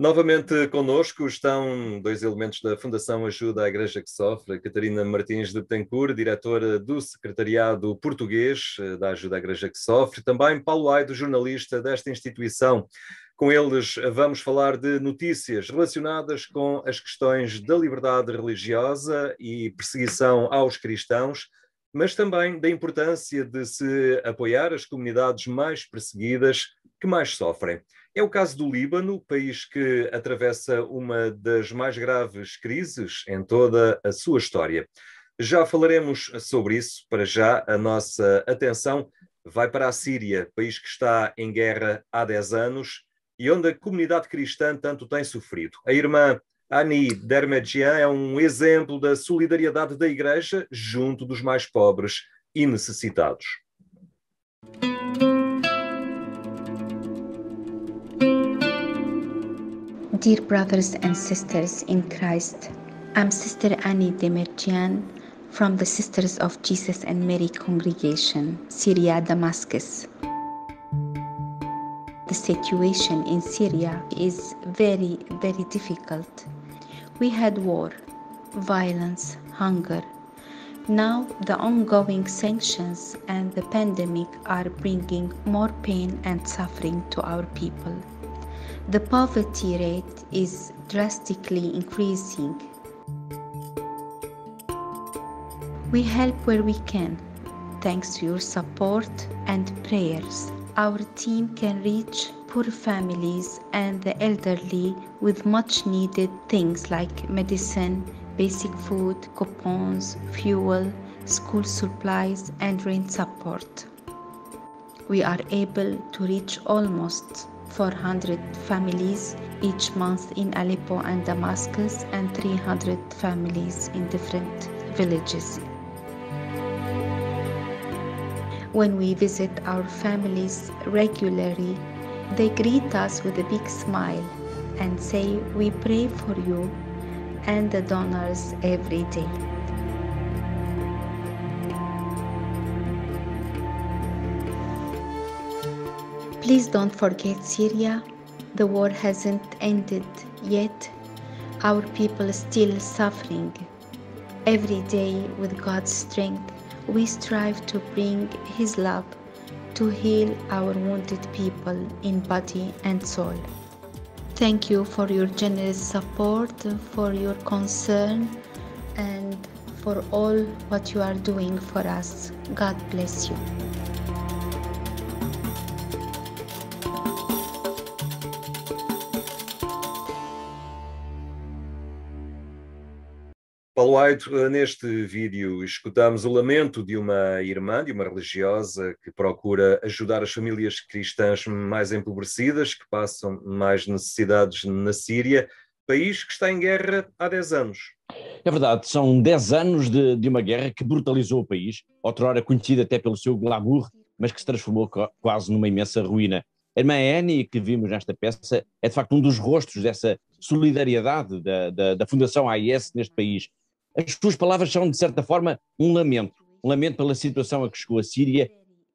Novamente connosco estão dois elementos da Fundação Ajuda à Igreja que Sofre, Catarina Martins de Betancourt, diretora do Secretariado Português da Ajuda à Igreja que Sofre, também Paulo Aido, jornalista desta instituição. Com eles vamos falar de notícias relacionadas com as questões da liberdade religiosa e perseguição aos cristãos, mas também da importância de se apoiar as comunidades mais perseguidas que mais sofrem. É o caso do Líbano, país que atravessa uma das mais graves crises em toda a sua história. Já falaremos sobre isso. Para já, a nossa atenção vai para a Síria, país que está em guerra há 10 anos e onde a comunidade cristã tanto tem sofrido. A irmã Ani Dermedjian é um exemplo da solidariedade da Igreja junto dos mais pobres e necessitados. Dear brothers and sisters in Christ, I'm Sister Ani Demirjian from the Sisters of Jesus and Mary Congregation, Syria, Damascus. The situation in Syria is very, very difficult. We had war, violence, hunger. Now the ongoing sanctions and the pandemic are bringing more pain and suffering to our people. The poverty rate is drastically increasing. We help where we can. Thanks to your support and prayers, our team can reach poor families and the elderly with much needed things like medicine, basic food, coupons, fuel, school supplies, and rent support. We are able to reach almost 400 families each month in Aleppo and Damascus and 300 families in different villages. When we visit our families regularly, they greet us with a big smile and say, "We pray for you and the donors every day." Please don't forget Syria. The war hasn't ended yet. Our people are still suffering. Every day, with God's strength, we strive to bring His love to heal our wounded people in body and soul. Thank you for your generous support, for your concern, and for all what you are doing for us. God bless you. Paulo Aido, neste vídeo escutamos o lamento de uma irmã, de uma religiosa que procura ajudar as famílias cristãs mais empobrecidas, que passam mais necessidades na Síria, país que está em guerra há 10 anos. É verdade, são 10 anos de uma guerra que brutalizou o país, outrora conhecida até pelo seu glamour, mas que se transformou quase numa imensa ruína. A irmã Annie, que vimos nesta peça, é de facto um dos rostos dessa solidariedade da Fundação AIS neste país. As suas palavras são, de certa forma, um lamento pela situação a que chegou a Síria,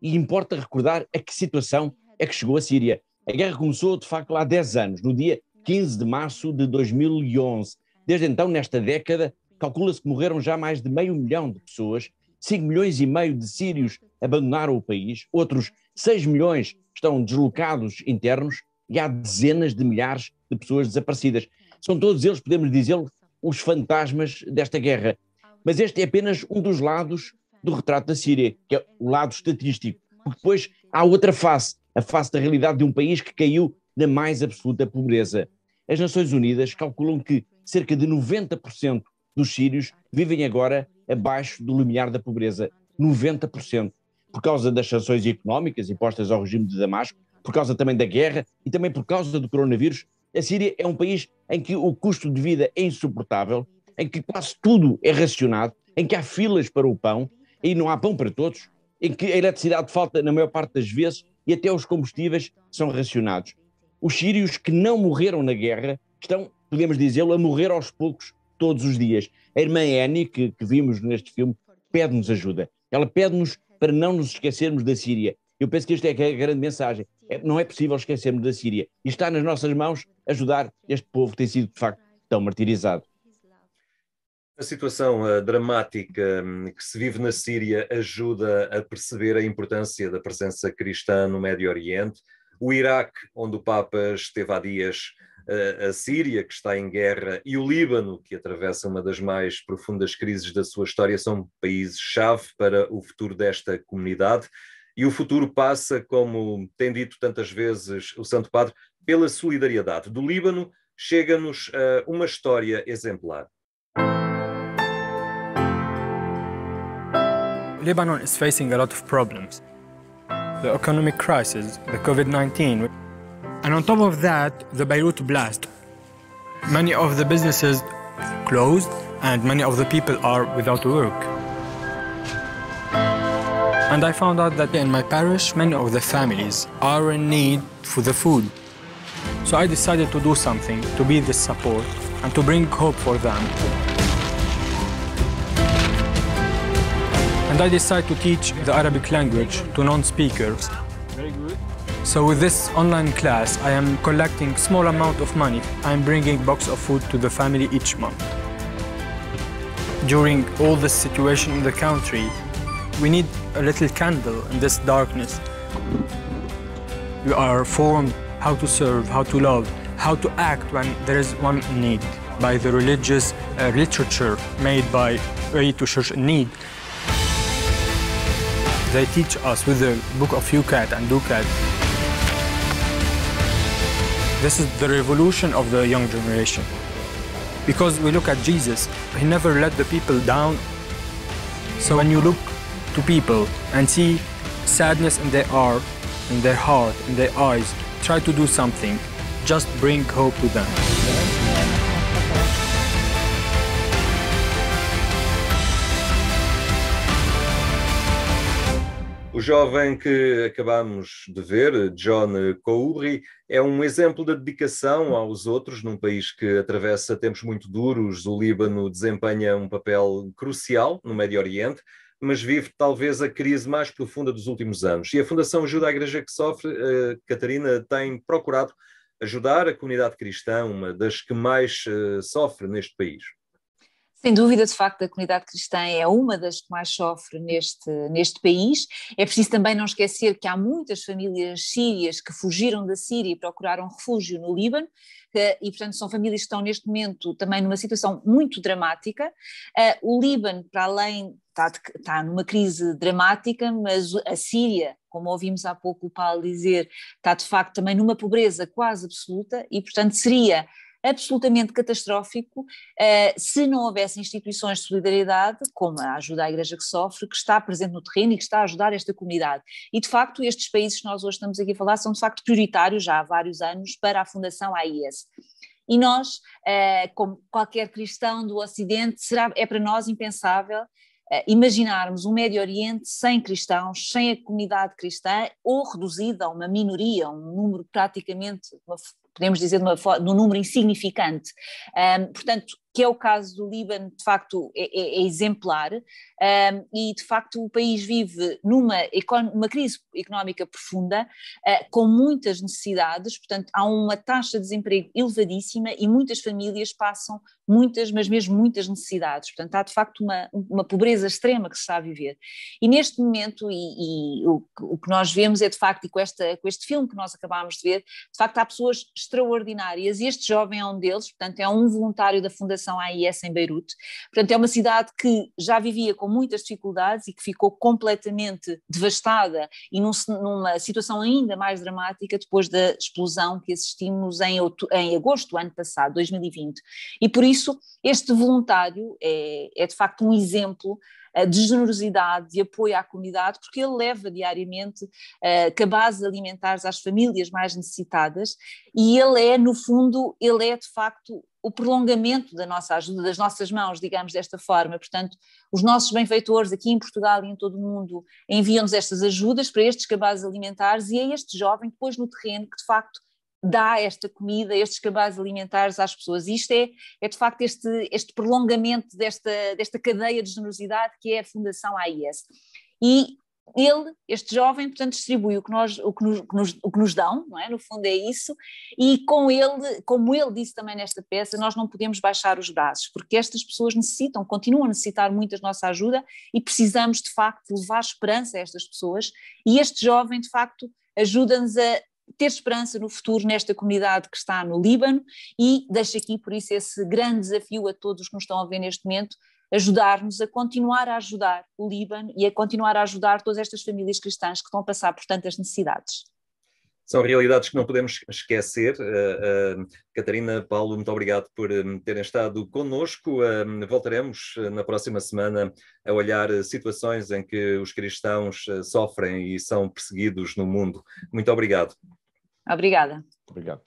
e importa recordar a que situação é que chegou a Síria. A guerra começou, de facto, há 10 anos, no dia 15 de março de 2011. Desde então, nesta década, calcula-se que morreram já mais de 500 mil de pessoas, 5,5 milhões de sírios abandonaram o país, outros 6 milhões estão deslocados internos e há dezenas de milhares de pessoas desaparecidas. São todos eles, podemos dizê-lo, os fantasmas desta guerra. Mas este é apenas um dos lados do retrato da Síria, que é o lado estatístico. Porque depois há outra face, a face da realidade de um país que caiu na mais absoluta pobreza. As Nações Unidas calculam que cerca de 90% dos sírios vivem agora abaixo do limiar da pobreza. 90%. Por causa das sanções económicas impostas ao regime de Damasco, por causa também da guerra e também por causa do coronavírus. A Síria é um país em que o custo de vida é insuportável, em que quase tudo é racionado, em que há filas para o pão e não há pão para todos, em que a eletricidade falta na maior parte das vezes e até os combustíveis são racionados. Os sírios que não morreram na guerra estão, podemos dizê-lo, a morrer aos poucos todos os dias. A irmã Annie, que vimos neste filme, pede-nos ajuda. Ela pede-nos para não nos esquecermos da Síria. Eu penso que esta é a grande mensagem. Não é possível esquecermos da Síria. E está nas nossas mãos ajudar este povo que tem sido, de facto, tão martirizado. A situação dramática que se vive na Síria ajuda a perceber a importância da presença cristã no Médio Oriente. O Iraque, onde o Papa esteve há dias, a Síria, que está em guerra, e o Líbano, que atravessa uma das mais profundas crises da sua história, são países-chave para o futuro desta comunidade. E o futuro passa, como tem dito tantas vezes o Santo Padre, pela solidariedade. Do Líbano chega-nos uma história exemplar. Lebanon is facing a lot of problems. The economic crisis, the COVID-19, and on top of that, the Beirut blast. Many of the businesses closed and many of the people are without work. And I found out that in my parish, many of the families are in need for the food. So I decided to do something, to be the support and to bring hope for them. And I decided to teach the Arabic language to non-speakers. Very good. So with this online class, I am collecting small amount of money. I'm bringing box of food to the family each month. During all this situation in the country, we need a little candle in this darkness. We are formed how to serve, how to love, how to act when there is one in need by the religious literature made by Way to Church in Need. They teach us with the book of Yucat and Ducat. This is the revolution of the young generation. Because we look at Jesus, he never let the people down. So when you look to people and see sadness in their heart, in their eyes, try to do something. Just bring hope to them. O jovem que acabamos de ver, John Kouri, é um exemplo da dedicação aos outros num país que atravessa tempos muito duros. O Líbano desempenha um papel crucial no Médio Oriente, mas vive talvez a crise mais profunda dos últimos anos. E a Fundação Ajuda à Igreja que Sofre, Catarina, tem procurado ajudar a comunidade cristã, uma das que mais sofre neste país. Sem dúvida, de facto, a comunidade cristã é uma das que mais sofre neste país. É preciso também não esquecer que há muitas famílias sírias que fugiram da Síria e procuraram refúgio no Líbano, e portanto são famílias que estão neste momento também numa situação muito dramática. O Líbano, para além, está numa crise dramática, mas a Síria, como ouvimos há pouco o Paulo dizer, está de facto também numa pobreza quase absoluta e portanto seria absolutamente catastrófico se não houvesse instituições de solidariedade, como a Ajuda à Igreja que Sofre, que está presente no terreno e que está a ajudar esta comunidade. E de facto estes países que nós hoje estamos aqui a falar são de facto prioritários já há vários anos para a Fundação AIS. E nós, como qualquer cristão do Ocidente, é para nós impensável imaginarmos um Médio Oriente sem cristãos, sem a comunidade cristã, ou reduzida a uma minoria, um número praticamente, podemos dizer, num número insignificante. Portanto, que é o caso do Líbano, de facto é exemplar, e de facto o país vive numa crise económica profunda, com muitas necessidades, portanto há uma taxa de desemprego elevadíssima e muitas famílias passam mas mesmo muitas necessidades, portanto há de facto uma pobreza extrema que se está a viver. E neste momento, o que nós vemos é de facto, e com este filme que nós acabámos de ver, de facto há pessoas extraordinárias, e este jovem é um deles, portanto é um voluntário da Fundação AIS em Beirute, portanto é uma cidade que já vivia com muitas dificuldades e que ficou completamente devastada e numa situação ainda mais dramática depois da explosão que assistimos em agosto do ano passado, 2020, e por isso este voluntário é de facto um exemplo de generosidade, de apoio à comunidade, porque ele leva diariamente cabazes alimentares às famílias mais necessitadas e no fundo, ele é de facto o prolongamento da nossa ajuda, das nossas mãos, digamos desta forma. Portanto, os nossos benfeitores aqui em Portugal e em todo o mundo enviam-nos estas ajudas para estes cabazes alimentares e é este jovem depois no terreno que de facto dá esta comida, estes cabazes alimentares às pessoas. E isto é de facto este prolongamento desta cadeia de generosidade que é a Fundação AIS. E ele, este jovem, portanto, distribui o que nos dão, não é? No fundo é isso, e com ele, como ele disse também nesta peça, nós não podemos baixar os braços, porque estas pessoas continuam a necessitar muito da nossa ajuda e precisamos, de facto, levar esperança a estas pessoas, e este jovem, de facto, ajuda-nos a ter esperança no futuro nesta comunidade que está no Líbano, e deixo aqui, por isso, esse grande desafio a todos que nos estão a ver neste momento, ajudar-nos a continuar a ajudar o Líbano e a continuar a ajudar todas estas famílias cristãs que estão a passar por tantas necessidades. São realidades que não podemos esquecer. Catarina, Paulo, muito obrigado por terem estado connosco. Voltaremos na próxima semana a olhar situações em que os cristãos sofrem e são perseguidos no mundo. Muito obrigado. Obrigada. Obrigado.